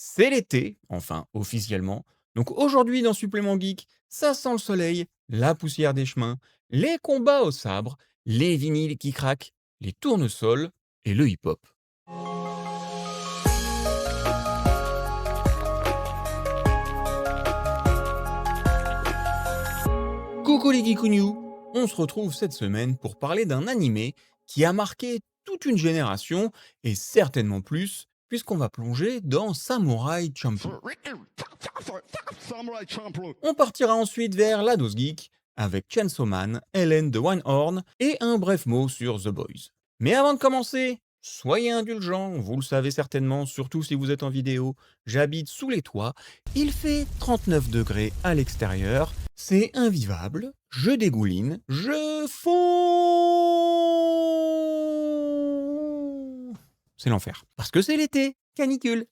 C'est l'été, enfin officiellement. Donc aujourd'hui dans Supplément Geek, ça sent le soleil, la poussière des chemins, les combats au sabre, les vinyles qui craquent, les tournesols et le hip-hop. Coucou les geekouniou. On se retrouve cette semaine pour parler d'un animé qui a marqué toute une génération et certainement plus, puisqu'on va plonger dans Samurai Champloo. Samurai Champloo. On partira ensuite vers la dose geek avec Chainsaw Man, Helen de Winehorn et un bref mot sur The Boys. Mais avant de commencer, soyez indulgents, vous le savez certainement, surtout si vous êtes en vidéo, j'habite sous les toits, il fait 39 degrés à l'extérieur, c'est invivable, je dégouline, je fonds. C'est l'enfer. Parce que c'est l'été, canicule.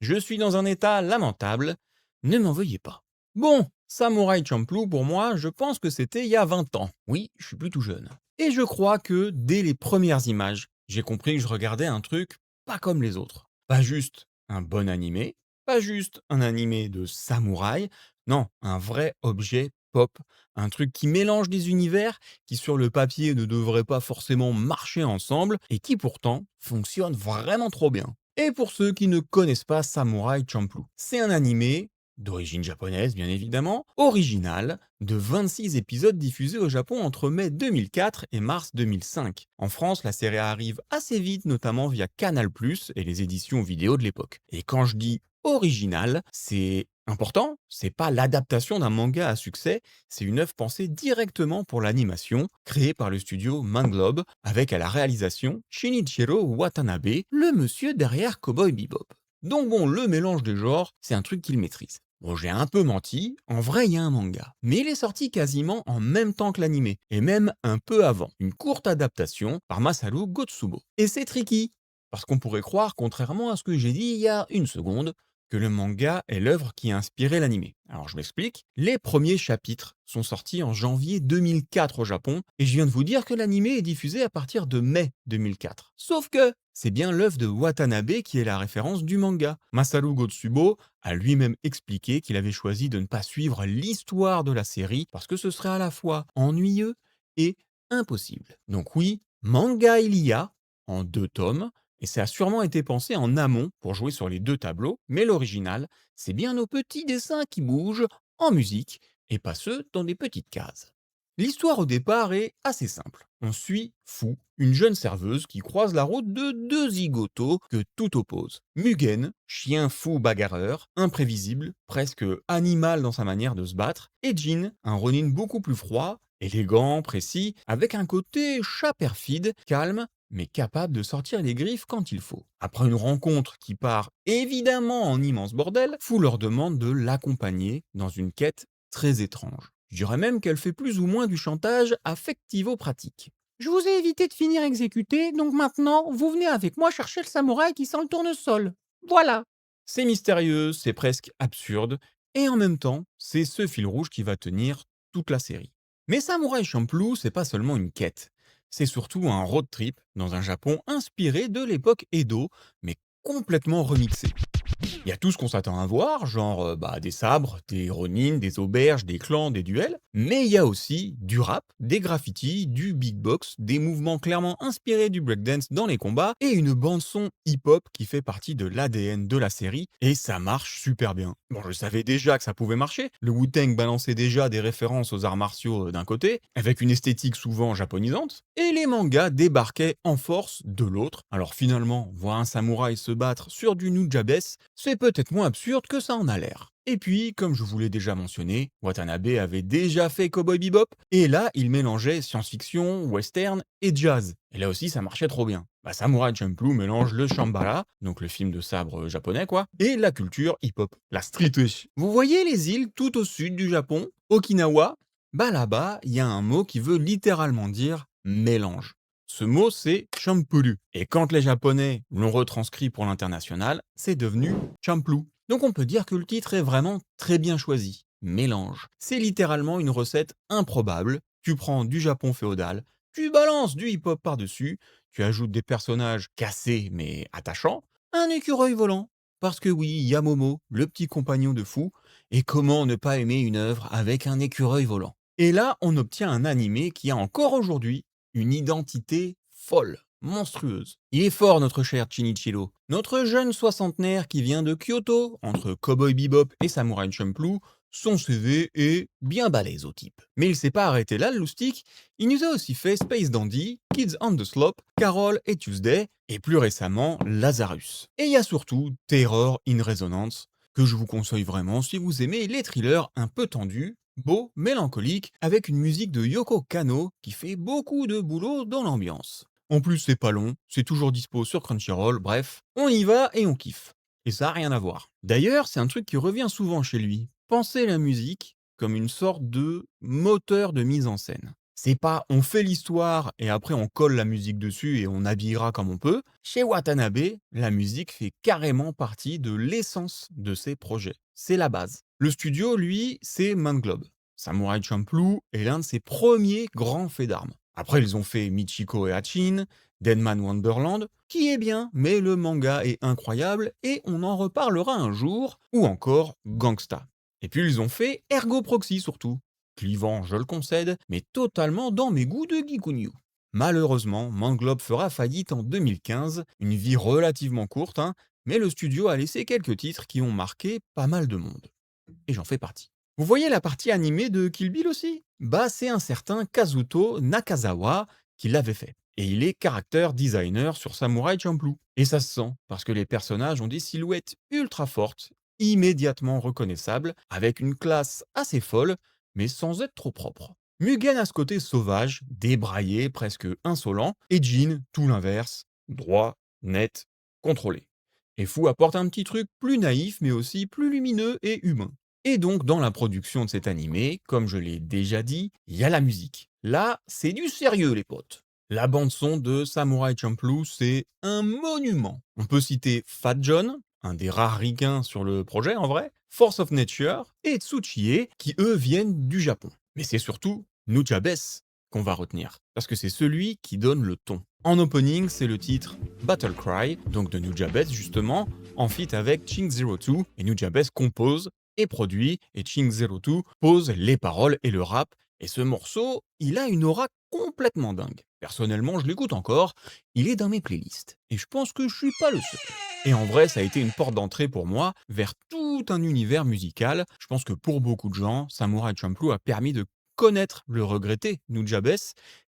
Je suis dans un état lamentable, ne m'en veuillez pas. Bon, Samurai Champloo, pour moi, je pense que c'était il y a 20 ans. Oui, je suis plus tout jeune. Et je crois que, dès les premières images, j'ai compris que je regardais un truc pas comme les autres. Pas juste un bon animé, pas juste un animé de samouraï, non, un vrai objet pop, un truc qui mélange des univers qui sur le papier ne devraient pas forcément marcher ensemble et qui pourtant fonctionne vraiment trop bien. Et pour ceux qui ne connaissent pas Samurai Champloo, c'est un animé d'origine japonaise bien évidemment, original, de 26 épisodes diffusés au Japon entre mai 2004 et mars 2005. En France, la série arrive assez vite, notamment via Canal+, et les éditions vidéo de l'époque. Et quand je dis original, c'est important, c'est pas l'adaptation d'un manga à succès, c'est une œuvre pensée directement pour l'animation, créée par le studio Manglobe, avec à la réalisation Shinichiro Watanabe, le monsieur derrière Cowboy Bebop. Donc bon, le mélange des genres, c'est un truc qu'il maîtrise. Bon, j'ai un peu menti, en vrai il y a un manga, mais il est sorti quasiment en même temps que l'animé, et même un peu avant, une courte adaptation par Masaru Gotsubo. Et c'est tricky, parce qu'on pourrait croire, contrairement à ce que j'ai dit il y a une seconde, que le manga est l'œuvre qui a inspiré l'animé. Alors je m'explique, les premiers chapitres sont sortis en janvier 2004 au Japon, et je viens de vous dire que l'animé est diffusé à partir de mai 2004. Sauf que c'est bien l'œuvre de Watanabe qui est la référence du manga. Masaru Gotsubo a lui-même expliqué qu'il avait choisi de ne pas suivre l'histoire de la série parce que ce serait à la fois ennuyeux et impossible. Donc oui, manga il y a, en 2 tomes, et ça a sûrement été pensé en amont pour jouer sur les 2 tableaux, mais l'original, c'est bien nos petits dessins qui bougent en musique, et pas ceux dans des petites cases. L'histoire au départ est assez simple. On suit Fu, une jeune serveuse qui croise la route de 2 zigotos que tout oppose. Mugen, chien fou bagarreur, imprévisible, presque animal dans sa manière de se battre, et Jin, un ronin beaucoup plus froid, élégant, précis, avec un côté chat perfide, calme, mais capable de sortir les griffes quand il faut. Après une rencontre qui part évidemment en immense bordel, Fu leur demande de l'accompagner dans une quête très étrange. Je dirais même qu'elle fait plus ou moins du chantage affectivo-pratique. Je vous ai évité de finir exécuté, donc maintenant, vous venez avec moi chercher le samouraï qui sent le tournesol. Voilà. C'est mystérieux, c'est presque absurde, et en même temps, c'est ce fil rouge qui va tenir toute la série. Mais Samurai Champloo, c'est pas seulement une quête, c'est surtout un road trip dans un Japon inspiré de l'époque Edo, mais complètement remixé. Il y a tout ce qu'on s'attend à voir, genre des sabres, des ronins, des auberges, des clans, des duels. Mais il y a aussi du rap, des graffitis, du beatbox, des mouvements clairement inspirés du breakdance dans les combats et une bande-son hip-hop qui fait partie de l'ADN de la série. Et ça marche super bien. Bon, je savais déjà que ça pouvait marcher. Le Wu-Tang balançait déjà des références aux arts martiaux d'un côté, avec une esthétique souvent japonisante. Et les mangas débarquaient en force de l'autre. Alors finalement, voir un samouraï se battre sur du nujabes, c'est peut-être moins absurde que ça en a l'air. Et puis, comme je vous l'ai déjà mentionné, Watanabe avait déjà fait Cowboy Bebop, et là, il mélangeait science-fiction, western et jazz. Et là aussi, ça marchait trop bien. Samurai Champloo mélange le Shambhala, donc le film de sabre japonais quoi, et la culture hip-hop, la street. Vous voyez les îles tout au sud du Japon, Okinawa? Là-bas, il y a un mot qui veut littéralement dire mélange. Ce mot, c'est champuru. Et quand les Japonais l'ont retranscrit pour l'international, c'est devenu champloo. Donc on peut dire que le titre est vraiment très bien choisi. Mélange. C'est littéralement une recette improbable. Tu prends du Japon féodal, tu balances du hip-hop par-dessus, tu ajoutes des personnages cassés mais attachants, un écureuil volant. Parce que oui, il y a Momo, le petit compagnon de fou, et comment ne pas aimer une œuvre avec un écureuil volant. Et là, on obtient un animé qui a encore aujourd'hui une identité folle, monstrueuse. Il est fort notre cher Shinichiro, notre jeune soixantenaire qui vient de Kyoto, entre Cowboy Bebop et Samurai Champloo. Son CV est bien balèze au type. Mais il s'est pas arrêté là, le loustic. Il nous a aussi fait Space Dandy, Kids on the Slope, Carol et Tuesday, et plus récemment Lazarus. Et il y a surtout Terror in Resonance, que je vous conseille vraiment si vous aimez les thrillers un peu tendus, beaux, mélancoliques, avec une musique de Yoko Kanno qui fait beaucoup de boulot dans l'ambiance. En plus, c'est pas long, c'est toujours dispo sur Crunchyroll, bref, on y va et on kiffe. Et ça n'a rien à voir. D'ailleurs, c'est un truc qui revient souvent chez lui. Pensez la musique comme une sorte de moteur de mise en scène. C'est pas on fait l'histoire et après on colle la musique dessus et on habillera comme on peut. Chez Watanabe, la musique fait carrément partie de l'essence de ses projets. C'est la base. Le studio, lui, c'est Manglobe. Samurai Champloo est l'un de ses premiers grands faits d'armes. Après, ils ont fait Michiko et Hatchin, Deadman Wonderland, qui est bien, mais le manga est incroyable et on en reparlera un jour, ou encore Gangsta. Et puis ils ont fait Ergo Proxy surtout. Clivant, je le concède, mais totalement dans mes goûts de Gikunyu. Malheureusement, Manglobe fera faillite en 2015, une vie relativement courte, hein, mais le studio a laissé quelques titres qui ont marqué pas mal de monde. Et j'en fais partie. Vous voyez la partie animée de Kill Bill aussi? Bah c'est un certain Kazuto Nakazawa qui l'avait fait. Et il est character designer sur Samurai Champloo. Et ça se sent, parce que les personnages ont des silhouettes ultra fortes, immédiatement reconnaissables, avec une classe assez folle, mais sans être trop propre. Mugen a ce côté sauvage, débraillé, presque insolent, et Jin, tout l'inverse, droit, net, contrôlé. Et Fu apporte un petit truc plus naïf, mais aussi plus lumineux et humain. Et donc, dans la production de cet animé, comme je l'ai déjà dit, il y a la musique. Là, c'est du sérieux, les potes. La bande-son de Samurai Champloo, c'est un monument. On peut citer Fat John, un des rares ricains sur le projet en vrai, Force of Nature et Tsuchie, qui eux viennent du Japon. Mais c'est surtout Nujabes qu'on va retenir, parce que c'est celui qui donne le ton. En opening, c'est le titre Battle Cry, donc de Nujabes justement, en feat avec Ching02, et Nujabes compose et produit, et Ching02 pose les paroles et le rap, et ce morceau, il a une aura complètement dingue. Personnellement, je l'écoute encore, il est dans mes playlists, et je pense que je suis pas le seul. Et en vrai, ça a été une porte d'entrée pour moi vers tout un univers musical. Je pense que pour beaucoup de gens, Samurai Champloo a permis de connaître le regretté Nujabes,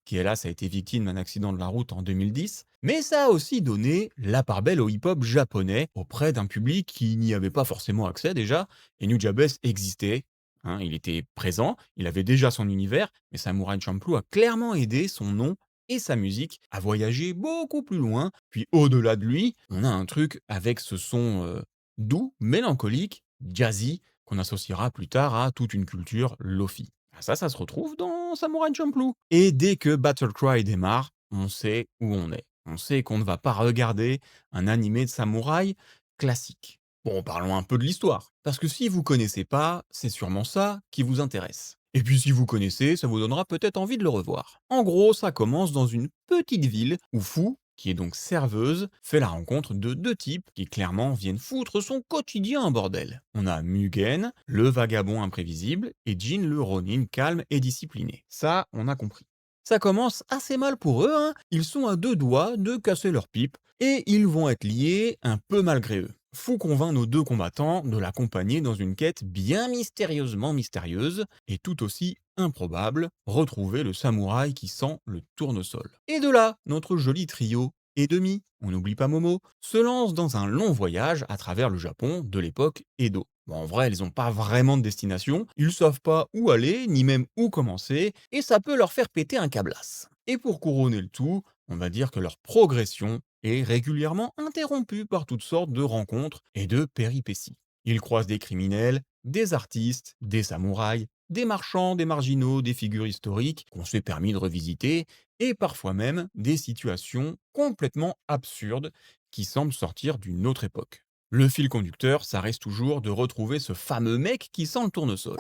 qui hélas a été victime d'un accident de la route en 2010, mais ça a aussi donné la part belle au hip-hop japonais auprès d'un public qui n'y avait pas forcément accès déjà, et Nujabes existait, hein, il était présent, il avait déjà son univers, mais Samurai Champloo a clairement aidé son nom et sa musique à voyager beaucoup plus loin, puis au-delà de lui, on a un truc avec ce son doux, mélancolique, jazzy, qu'on associera plus tard à toute une culture lofi. Ah, ça se retrouve dans Samurai Champloo. Et dès que Battle Cry démarre, on sait où on est. On sait qu'on ne va pas regarder un animé de samouraï classique. Bon, parlons un peu de l'histoire. Parce que si vous connaissez pas, c'est sûrement ça qui vous intéresse. Et puis si vous connaissez, ça vous donnera peut-être envie de le revoir. En gros, ça commence dans une petite ville où Fu, qui est donc serveuse, fait la rencontre de deux types qui clairement viennent foutre son quotidien en bordel. On a Mugen, le vagabond imprévisible, et Jin le Ronin calme et discipliné. Ça, on a compris. Ça commence assez mal pour eux, hein. Ils sont à deux doigts de casser leur pipe, et ils vont être liés un peu malgré eux. Fu convainc nos deux combattants de l'accompagner dans une quête bien mystérieusement mystérieuse, et tout aussi improbable, retrouver le samouraï qui sent le tournesol. Et de là, notre joli trio et demi, on n'oublie pas Momo, se lance dans un long voyage à travers le Japon de l'époque Edo. Bon, en vrai, ils n'ont pas vraiment de destination, ils savent pas où aller, ni même où commencer, et ça peut leur faire péter un câblasse. Et pour couronner le tout, on va dire que leur progression est régulièrement interrompue par toutes sortes de rencontres et de péripéties. Ils croisent des criminels, des artistes, des samouraïs, des marchands, des marginaux, des figures historiques qu'on s'est permis de revisiter, et parfois même des situations complètement absurdes qui semblent sortir d'une autre époque. Le fil conducteur, ça reste toujours de retrouver ce fameux mec qui sent le tournesol.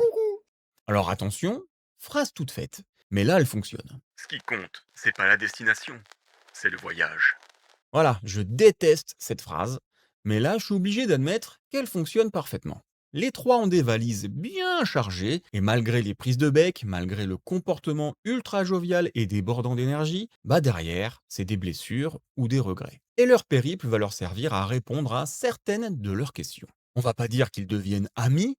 Alors attention, phrase toute faite, mais là elle fonctionne. Ce qui compte, c'est pas la destination, c'est le voyage. Voilà, je déteste cette phrase, Mais là, je suis obligé d'admettre qu'elle fonctionne parfaitement. Les trois ont des valises bien chargées, et malgré les prises de bec, malgré le comportement ultra jovial et débordant d'énergie, bah derrière, c'est des blessures ou des regrets. Et leur périple va leur servir à répondre à certaines de leurs questions. On va pas dire qu'ils deviennent amis,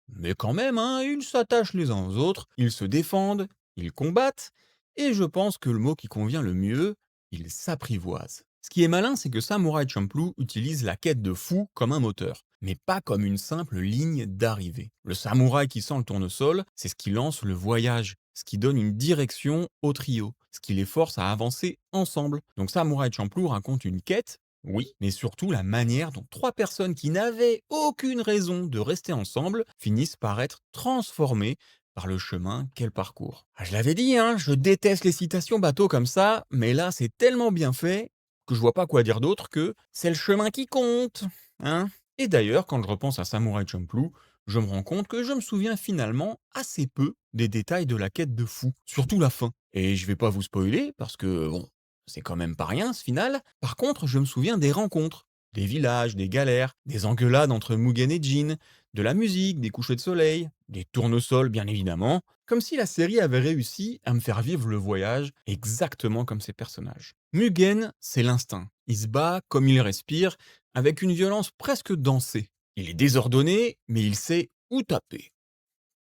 mais quand même, hein, ils s'attachent les uns aux autres, ils se défendent, ils combattent, et je pense que le mot qui convient le mieux, ils s'apprivoisent. Ce qui est malin, c'est que Samurai Champloo utilise la quête de fou comme un moteur, mais pas comme une simple ligne d'arrivée. Le samouraï qui sent le tournesol, c'est ce qui lance le voyage, ce qui donne une direction au trio, ce qui les force à avancer ensemble. Donc Samurai Champloo raconte une quête, oui, mais surtout la manière dont trois personnes qui n'avaient aucune raison de rester ensemble finissent par être transformées par le chemin qu'elles parcourent. Ah, je l'avais dit, hein, je déteste les citations bateau comme ça, mais là c'est tellement bien fait que je vois pas quoi dire d'autre que c'est le chemin qui compte, hein. Et d'ailleurs, quand je repense à Samurai Champloo, je me rends compte que je me souviens finalement assez peu des détails de la quête de fou, surtout la fin. Et je vais pas vous spoiler parce que bon, c'est quand même pas rien ce final. Par contre, je me souviens des rencontres, des villages, des galères, des engueulades entre Mugen et Jin, de la musique, des couchers de soleil, des tournesols bien évidemment, comme si la série avait réussi à me faire vivre le voyage exactement comme ses personnages. Mugen, c'est l'instinct. Il se bat comme il respire, avec une violence presque dansée. Il est désordonné, mais il sait où taper.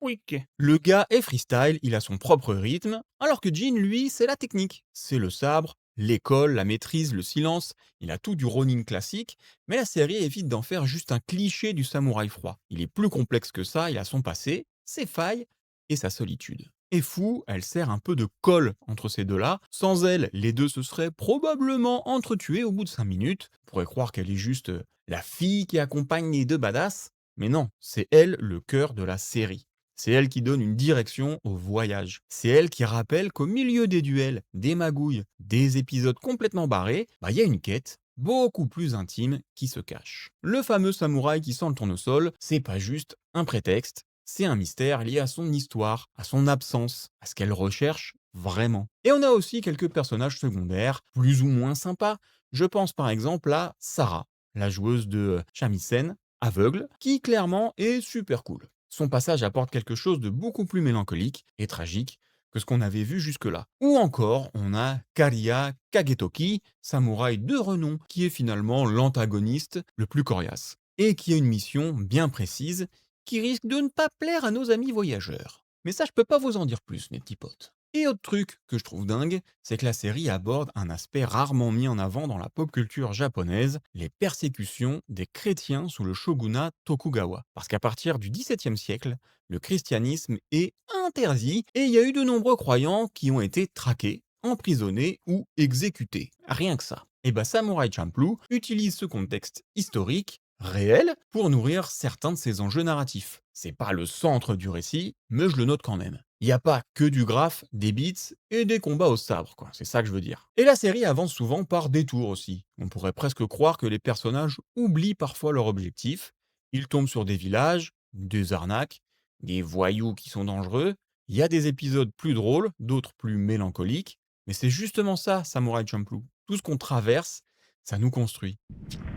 Quick. Le gars est freestyle, il a son propre rythme, alors que Jin, lui, c'est la technique. C'est le sabre, l'école, la maîtrise, le silence, il a tout du Ronin classique, mais la série évite d'en faire juste un cliché du samouraï froid. Il est plus complexe que ça, il a son passé, ses failles et sa solitude. Et fou, elle sert un peu de colle entre ces deux-là. Sans elle, les deux se seraient probablement entretués au bout de 5 minutes. On pourrait croire qu'elle est juste la fille qui accompagne les deux badass. Mais non, c'est elle le cœur de la série. C'est elle qui donne une direction au voyage. C'est elle qui rappelle qu'au milieu des duels, des magouilles, des épisodes complètement barrés, il y a une quête beaucoup plus intime qui se cache. Le fameux samouraï qui sent le tournesol, c'est pas juste un prétexte, c'est un mystère lié à son histoire, à son absence, à ce qu'elle recherche vraiment. Et on a aussi quelques personnages secondaires, plus ou moins sympas. Je pense par exemple à Sarah, la joueuse de shamisen, aveugle, qui clairement est super cool. Son passage apporte quelque chose de beaucoup plus mélancolique et tragique que ce qu'on avait vu jusque-là. Ou encore, on a Kariya Kagetoki, samouraï de renom, qui est finalement l'antagoniste le plus coriace, et qui a une mission bien précise qui risque de ne pas plaire à nos amis voyageurs. Mais ça, je peux pas vous en dire plus, mes petits potes. Et autre truc que je trouve dingue, c'est que la série aborde un aspect rarement mis en avant dans la pop culture japonaise, les persécutions des chrétiens sous le shogunat Tokugawa. Parce qu'à partir du XVIIe siècle, le christianisme est interdit et il y a eu de nombreux croyants qui ont été traqués, emprisonnés ou exécutés. Rien que ça. Et bah Samurai Champloo utilise ce contexte historique réel pour nourrir certains de ses enjeux narratifs. C'est pas le centre du récit, mais je le note quand même. Il n'y a pas que du graphe, des beats et des combats au sabre, quoi. C'est ça que je veux dire. Et la série avance souvent par détours aussi. On pourrait presque croire que les personnages oublient parfois leur objectif. Ils tombent sur des villages, des arnaques, des voyous qui sont dangereux. Il y a des épisodes plus drôles, d'autres plus mélancoliques. Mais c'est justement ça, Samurai Champloo. Tout ce qu'on traverse, ça nous construit.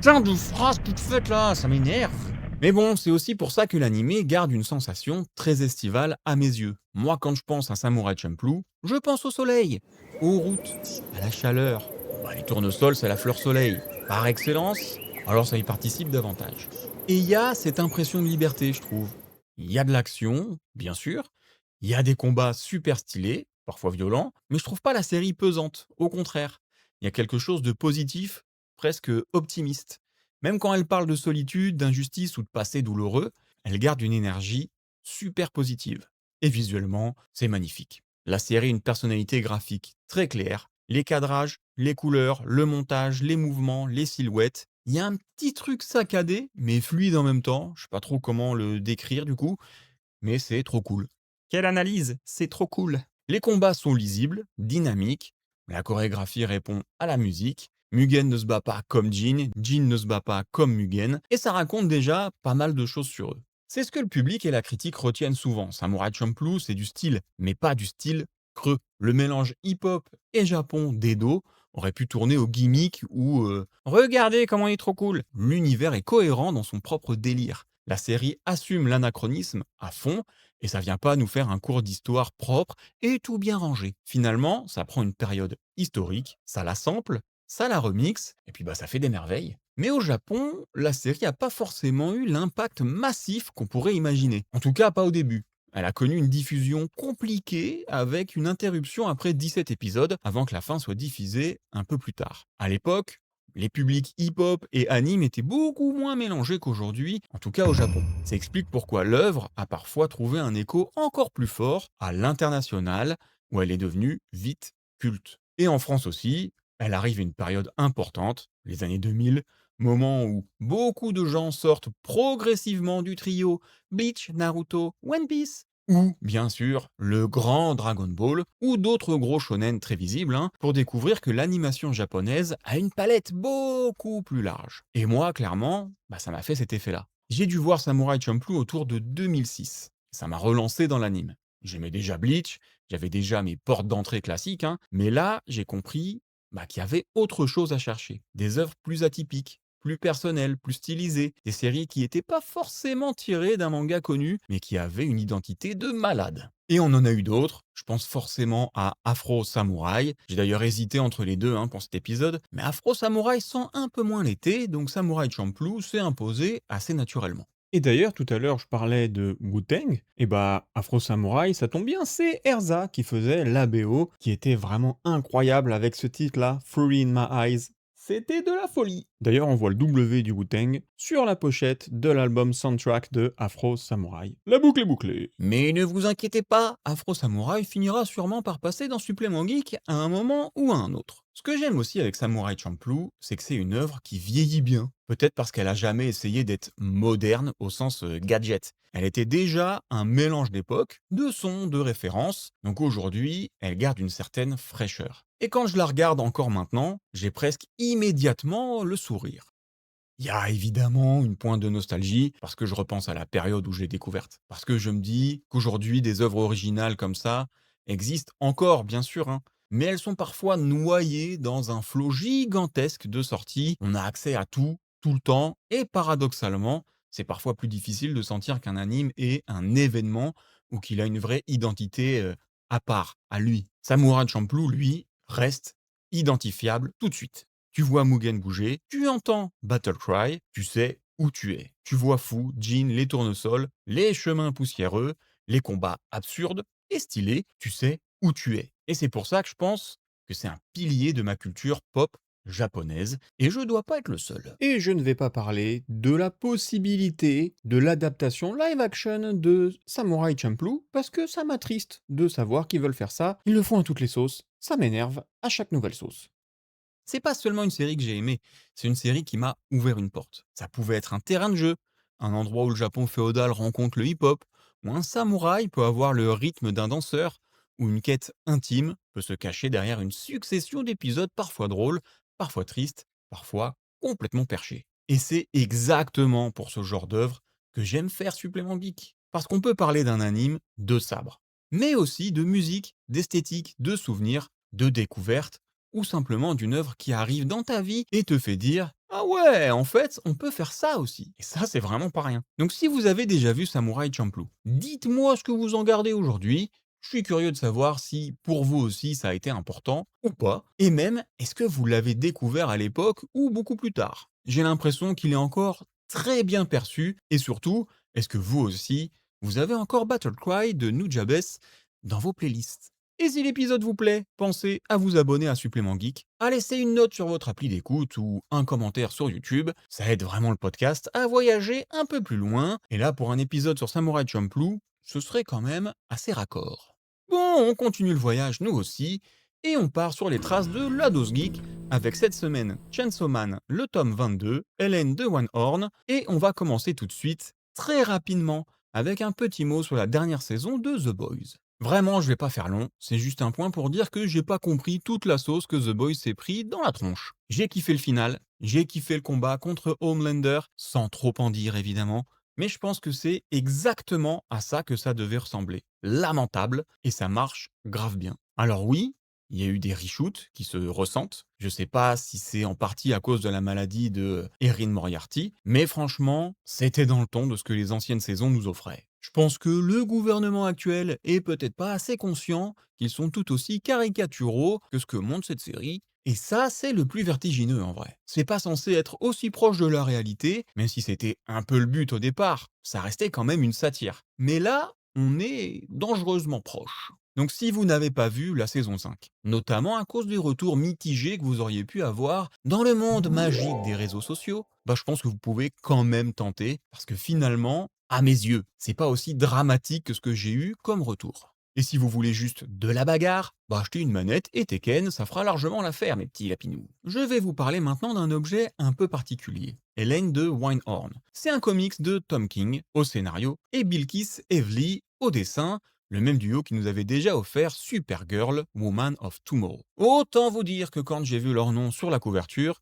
Plein de phrases toutes faites là, ça m'énerve. Mais bon, c'est aussi pour ça que l'animé garde une sensation très estivale à mes yeux. Moi, quand je pense à Samurai Champloo, je pense au soleil, aux routes, à la chaleur. Les tournesols, c'est la fleur soleil. Par excellence, alors ça y participe davantage. Et il y a cette impression de liberté, je trouve. Il y a de l'action, bien sûr. Il y a des combats super stylés, parfois violents, mais je trouve pas la série pesante. Au contraire, il y a quelque chose de positif, presque optimiste. Même quand elle parle de solitude, d'injustice ou de passé douloureux, elle garde une énergie super positive. Et visuellement, c'est magnifique. La série a une personnalité graphique très claire. Les cadrages, les couleurs, le montage, les mouvements, les silhouettes. Il y a un petit truc saccadé, mais fluide en même temps. Je sais pas trop comment le décrire du coup, mais c'est trop cool. Quelle analyse, c'est trop cool. Les combats sont lisibles, dynamiques, la chorégraphie répond à la musique, Mugen ne se bat pas comme Jin, Jin ne se bat pas comme Mugen, et ça raconte déjà pas mal de choses sur eux. C'est ce que le public et la critique retiennent souvent. Samurai Champloo, c'est du style, mais pas du style creux. Le mélange hip-hop et Japon d'Edo aurait pu tourner au gimmick ou regardez comment il est trop cool. L'univers est cohérent dans son propre délire. La série assume l'anachronisme à fond et ça vient pas nous faire un cours d'histoire propre et tout bien rangé. Finalement, ça prend une période historique, ça la sample, ça la remixe, et puis ça fait des merveilles. Mais au Japon, la série n'a pas forcément eu l'impact massif qu'on pourrait imaginer. En tout cas, pas au début. Elle a connu une diffusion compliquée avec une interruption après 17 épisodes avant que la fin soit diffusée un peu plus tard. À l'époque, les publics hip-hop et anime étaient beaucoup moins mélangés qu'aujourd'hui, en tout cas au Japon. Ça explique pourquoi l'œuvre a parfois trouvé un écho encore plus fort à l'international, où elle est devenue vite culte. Et en France aussi, elle arrive à une période importante, les années 2000, moment où beaucoup de gens sortent progressivement du trio Bleach, Naruto, One Piece, ou bien sûr le grand Dragon Ball, ou d'autres gros shonen très visibles, pour découvrir que l'animation japonaise a une palette beaucoup plus large. Et moi, clairement, ça m'a fait cet effet-là. J'ai dû voir Samurai Champloo autour de 2006. Ça m'a relancé dans l'anime. J'aimais déjà Bleach, j'avais déjà mes portes d'entrée classiques, mais là, j'ai compris qu'il y avait autre chose à chercher. Des œuvres plus atypiques, plus personnelles, plus stylisées. Des séries qui n'étaient pas forcément tirées d'un manga connu, mais qui avaient une identité de malade. Et on en a eu d'autres. Je pense forcément à Afro Samurai. J'ai d'ailleurs hésité entre les deux pour cet épisode. Mais Afro Samurai sent un peu moins l'été, donc Samurai Champloo s'est imposé assez naturellement. Et d'ailleurs, tout à l'heure, je parlais de Wu-Tang, et Afro Samurai, ça tombe bien, c'est Erza qui faisait la BO, qui était vraiment incroyable avec ce titre-là, Fury in My Eyes. C'était de la folie. D'ailleurs, on voit le W du Wu-Tang sur la pochette de l'album soundtrack de Afro Samurai. La boucle est bouclée. Mais ne vous inquiétez pas, Afro Samurai finira sûrement par passer dans Supplément Geek à un moment ou à un autre. Ce que j'aime aussi avec Samurai Champloo, c'est que c'est une œuvre qui vieillit bien. Peut-être parce qu'elle a jamais essayé d'être moderne au sens gadget. Elle était déjà un mélange d'époque, de sons, de références, donc aujourd'hui, elle garde une certaine fraîcheur. Et quand je la regarde encore maintenant, j'ai presque immédiatement le sourire. Il y a évidemment une pointe de nostalgie, parce que je repense à la période où je l'ai découverte. Parce que je me dis qu'aujourd'hui, des œuvres originales comme ça existent encore, bien sûr, mais elles sont parfois noyées dans un flot gigantesque de sorties. On a accès à tout, tout le temps, et paradoxalement, c'est parfois plus difficile de sentir qu'un anime est un événement ou qu'il a une vraie identité à part, à lui. Samurai Champloo, lui, reste identifiable tout de suite. Tu vois Mugen bouger, tu entends Battle Cry, tu sais où tu es. Tu vois Fu, Jin, les tournesols, les chemins poussiéreux, les combats absurdes et stylés, tu sais où tu es. Et c'est pour ça que je pense que c'est un pilier de ma culture pop japonaise, et je dois pas être le seul. Et je ne vais pas parler de la possibilité de l'adaptation live-action de Samurai Champloo, parce que ça m'attriste de savoir qu'ils veulent faire ça. Ils le font à toutes les sauces. Ça m'énerve à chaque nouvelle sauce. C'est pas seulement une série que j'ai aimée, c'est une série qui m'a ouvert une porte. Ça pouvait être un terrain de jeu, un endroit où le Japon féodal rencontre le hip-hop, ou un samouraï peut avoir le rythme d'un danseur, ou une quête intime peut se cacher derrière une succession d'épisodes parfois drôles, parfois tristes, parfois complètement perchés. Et c'est exactement pour ce genre d'œuvre que j'aime faire Supplément Geek. Parce qu'on peut parler d'un anime de sabre, mais aussi de musique, d'esthétique, de souvenirs, de découvertes, ou simplement d'une œuvre qui arrive dans ta vie et te fait dire ah ouais, en fait, on peut faire ça aussi. Et ça, c'est vraiment pas rien. Donc si vous avez déjà vu Samurai Champloo, dites-moi ce que vous en gardez aujourd'hui. Je suis curieux de savoir si pour vous aussi ça a été important ou pas. Et même, est-ce que vous l'avez découvert à l'époque ou beaucoup plus tard? J'ai l'impression qu'il est encore très bien perçu. Et surtout, est-ce que vous aussi, vous avez encore Battle Cry de Nujabes dans vos playlists? Et si l'épisode vous plaît, pensez à vous abonner à Supplément Geek, à laisser une note sur votre appli d'écoute ou un commentaire sur YouTube. Ça aide vraiment le podcast à voyager un peu plus loin. Et là, pour un épisode sur Samurai Champloo, ce serait quand même assez raccord. Bon, on continue le voyage nous aussi, et on part sur les traces de la dose geek, avec cette semaine Chainsaw Man, le tome 22, Hélène de One Horn, et on va commencer tout de suite, très rapidement, avec un petit mot sur la dernière saison de The Boys. Vraiment, je vais pas faire long, c'est juste un point pour dire que j'ai pas compris toute la sauce que The Boys s'est pris dans la tronche. J'ai kiffé le final, j'ai kiffé le combat contre Homelander, sans trop en dire évidemment, mais je pense que c'est exactement à ça que ça devait ressembler. Lamentable, et ça marche grave bien. Alors oui, Il y a eu des reshoots qui se ressentent. Je sais pas si c'est en partie à cause de la maladie de Erin Moriarty, mais franchement, c'était dans le ton de ce que les anciennes saisons nous offraient. Je pense que le gouvernement actuel est peut-être pas assez conscient qu'ils sont tout aussi caricaturaux que ce que montre cette série, et ça, c'est le plus vertigineux en vrai. C'est pas censé être aussi proche de la réalité, même si c'était un peu le but au départ, ça restait quand même une satire. Mais là, on est dangereusement proche. Donc si vous n'avez pas vu la saison 5, notamment à cause des retours mitigés que vous auriez pu avoir dans le monde magique des réseaux sociaux, bah je pense que vous pouvez quand même tenter, parce que finalement, à mes yeux, c'est pas aussi dramatique que ce que j'ai eu comme retour. Et si vous voulez juste de la bagarre, bah achetez une manette et Tekken, ça fera largement l'affaire, mes petits lapinous. Je vais vous parler maintenant d'un objet un peu particulier. Hélène de Winehorn. C'est un comics de Tom King au scénario et Bilkis Evely au dessin, le même duo qui nous avait déjà offert Supergirl, Woman of Tomorrow. Autant vous dire que quand j'ai vu leur nom sur la couverture,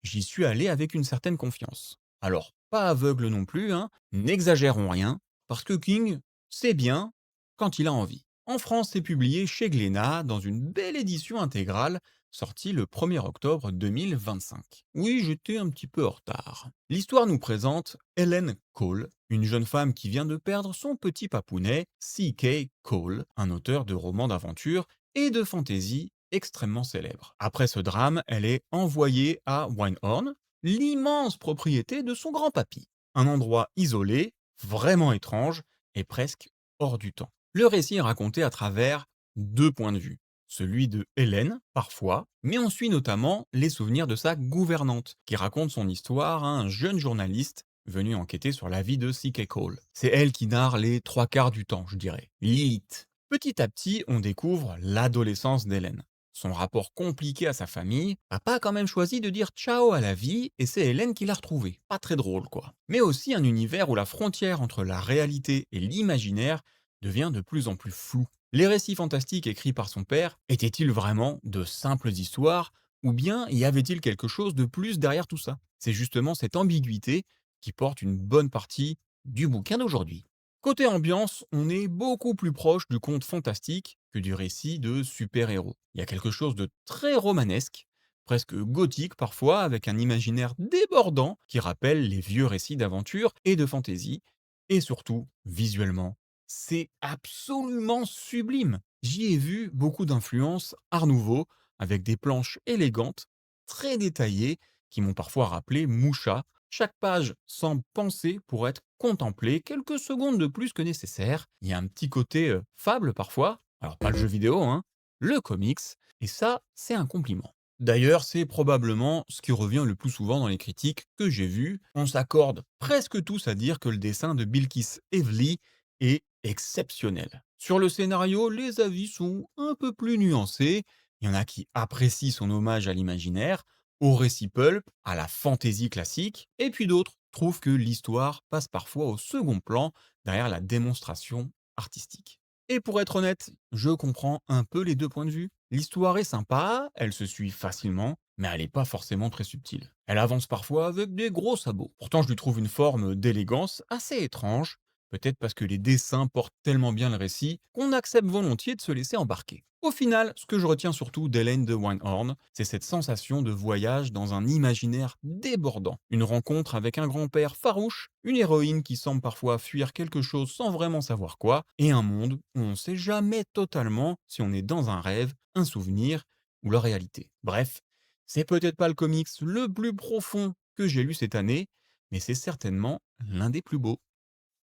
j'y suis allé avec une certaine confiance. Alors, pas aveugle non plus, hein, n'exagérons rien, parce que King, c'est bien quand il a envie. En France, c'est publié chez Glénat dans une belle édition intégrale, sortie le 1er octobre 2025. Oui, j'étais un petit peu en retard. L'histoire nous présente Helen Cole, une jeune femme qui vient de perdre son petit papounet, C.K. Cole, un auteur de romans d'aventure et de fantasy extrêmement célèbre. Après ce drame, elle est envoyée à Winehorn, l'immense propriété de son grand-papy. Un endroit isolé, vraiment étrange et presque hors du temps. Le récit est raconté à travers deux points de vue. Celui de Hélène, parfois, mais on suit notamment les souvenirs de sa gouvernante, qui raconte son histoire à un jeune journaliste venu enquêter sur la vie de C.K. Cole. C'est elle qui narre les trois quarts du temps, je dirais. Lilith. Petit à petit, on découvre l'adolescence d'Hélène. Son rapport compliqué à sa famille, papa a quand même choisi de dire ciao à la vie et c'est Hélène qui l'a retrouvé. Pas très drôle quoi. Mais aussi un univers où la frontière entre la réalité et l'imaginaire devient de plus en plus floue. Les récits fantastiques écrits par son père étaient-ils vraiment de simples histoires ou bien y avait-il quelque chose de plus derrière tout ça? C'est justement cette ambiguïté qui porte une bonne partie du bouquin d'aujourd'hui. Côté ambiance, on est beaucoup plus proche du conte fantastique que du récit de super-héros. Il y a quelque chose de très romanesque, presque gothique parfois, avec un imaginaire débordant qui rappelle les vieux récits d'aventure et de fantaisie, et surtout, visuellement, c'est absolument sublime. J'y ai vu beaucoup d'influences Art Nouveau, avec des planches élégantes, très détaillées, qui m'ont parfois rappelé Moucha. Chaque page semble pensée pour être contemplée quelques secondes de plus que nécessaire. Il y a un petit côté fable parfois, alors pas le jeu vidéo, hein, le comics, et ça, c'est un compliment. D'ailleurs, c'est probablement ce qui revient le plus souvent dans les critiques que j'ai vues. On s'accorde presque tous à dire que le dessin de Bilkis Evely est exceptionnel. Sur le scénario, les avis sont un peu plus nuancés. Il y en a qui apprécient son hommage à l'imaginaire, au récit pulp, à la fantaisie classique, et puis d'autres trouvent que l'histoire passe parfois au second plan derrière la démonstration artistique. Et pour être honnête, je comprends un peu les deux points de vue. L'histoire est sympa, elle se suit facilement, mais elle n'est pas forcément très subtile. Elle avance parfois avec des gros sabots. Pourtant, je lui trouve une forme d'élégance assez étrange, peut-être parce que les dessins portent tellement bien le récit qu'on accepte volontiers de se laisser embarquer. Au final, ce que je retiens surtout d'Hélène de Winehorn, c'est cette sensation de voyage dans un imaginaire débordant. Une rencontre avec un grand-père farouche, une héroïne qui semble parfois fuir quelque chose sans vraiment savoir quoi, et un monde où on ne sait jamais totalement si on est dans un rêve, un souvenir ou la réalité. Bref, c'est peut-être pas le comics le plus profond que j'ai lu cette année, mais c'est certainement l'un des plus beaux.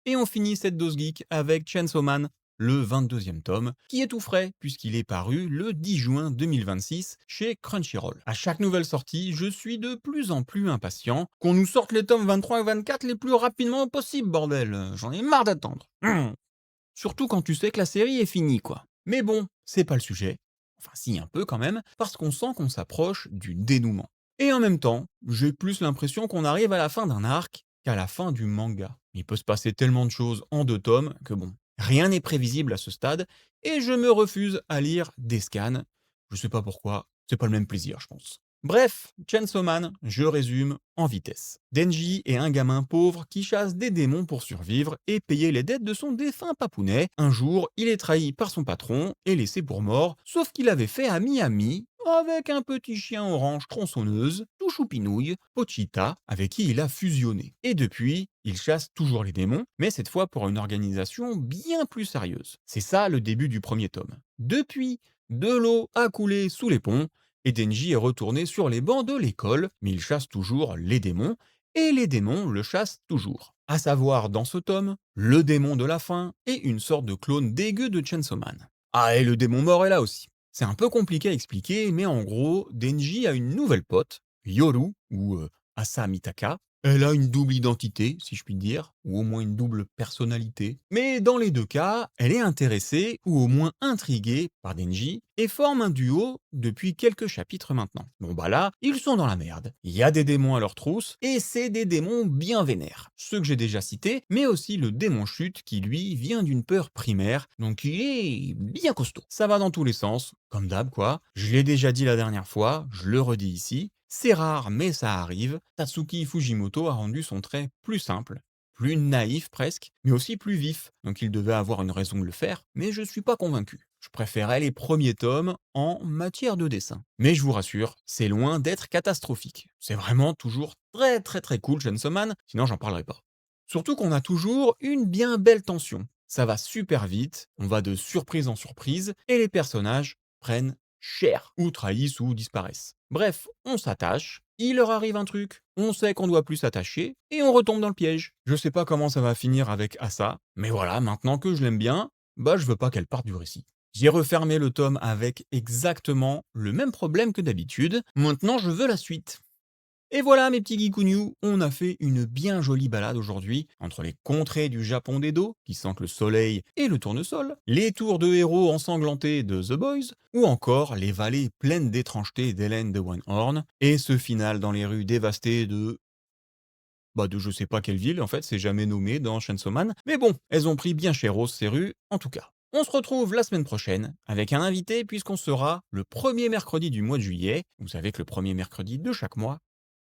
Et on finit cette dose geek avec Chainsaw Man, le 22e tome, qui est tout frais puisqu'il est paru le 10 juin 2026 chez Crunchyroll. À chaque nouvelle sortie, je suis de plus en plus impatient qu'on nous sorte les tomes 23 et 24 les plus rapidement possible, bordel. J'en ai marre d'attendre. Surtout quand tu sais que la série est finie, quoi. Mais bon, c'est pas le sujet. Enfin si, un peu quand même, parce qu'on sent qu'on s'approche du dénouement. Et en même temps, j'ai plus l'impression qu'on arrive à la fin d'un arc qu'à la fin du manga. Il peut se passer tellement de choses en 2 tomes que bon, rien n'est prévisible à ce stade, et je me refuse à lire des scans. Je sais pas pourquoi, c'est pas le même plaisir, je pense. Bref, Chainsaw Man, je résume en vitesse. Denji est un gamin pauvre qui chasse des démons pour survivre et payer les dettes de son défunt papounet. Un jour, il est trahi par son patron et laissé pour mort, sauf qu'il avait fait ami-ami avec un petit chien orange tronçonneuse, tout choupinouille, Pochita, avec qui il a fusionné. Et depuis, il chasse toujours les démons, mais cette fois pour une organisation bien plus sérieuse. C'est ça le début du premier tome. Depuis, de l'eau a coulé sous les ponts, et Denji est retourné sur les bancs de l'école, mais il chasse toujours les démons, et les démons le chassent toujours. À savoir, dans ce tome, le démon de la faim et une sorte de clone dégueu de Chainsaw Man. Ah, et le démon mort est là aussi. C'est un peu compliqué à expliquer, mais en gros, Denji a une nouvelle pote, Yoru, ou Asa Mitaka. Elle a une double identité, si je puis dire, ou au moins une double personnalité. Mais dans les deux cas, elle est intéressée, ou au moins intriguée, par Denji, et forme un duo depuis quelques chapitres maintenant. Bon bah là, ils sont dans la merde. Il y a des démons à leur trousse, et c'est des démons bien vénères. Ceux que j'ai déjà cités, mais aussi le démon chute qui lui vient d'une peur primaire, donc il est bien costaud. Ça va dans tous les sens, comme d'hab quoi. Je l'ai déjà dit la dernière fois, je le redis ici. C'est rare, mais ça arrive. Tatsuki Fujimoto a rendu son trait plus simple, plus naïf presque, mais aussi plus vif. Donc il devait avoir une raison de le faire, mais je suis pas convaincu. Je préférais les premiers tomes en matière de dessin. Mais je vous rassure, c'est loin d'être catastrophique. C'est vraiment toujours très cool Chainsaw Man, sinon j'en parlerai pas. Surtout qu'on a toujours une bien belle tension. Ça va super vite, on va de surprise en surprise, et les personnages prennent cher, ou trahissent ou disparaissent. Bref, on s'attache, il leur arrive un truc, on sait qu'on doit plus s'attacher, et on retombe dans le piège. Je sais pas comment ça va finir avec Asa, mais voilà, maintenant que je l'aime bien, bah je veux pas qu'elle parte du récit. J'ai refermé le tome avec exactement le même problème que d'habitude, maintenant je veux la suite. Et voilà mes petits geekouniou, on a fait une bien jolie balade aujourd'hui entre les contrées du Japon d'Edo, qui sentent le soleil et le tournesol, les tours de héros ensanglantés de The Boys, ou encore les vallées pleines d'étrangetés d'Hélène de One Horn, et ce final dans les rues dévastées de je sais pas quelle ville, en fait, c'est jamais nommé dans Chainsaw Man, mais bon, elles ont pris bien cher ces rues, en tout cas. On se retrouve la semaine prochaine avec un invité puisqu'on sera le premier mercredi du mois de juillet. Vous savez que le premier mercredi de chaque mois,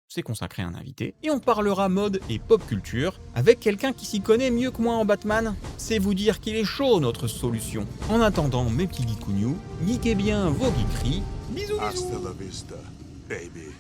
c'est consacré à un invité. Et on parlera mode et pop culture avec quelqu'un qui s'y connaît mieux que moi en Batman. C'est vous dire qu'il est chaud notre solution. En attendant, mes petits geekouniou, geekez bien vos geekeries. Bisous bisous. Hasta la vista, baby.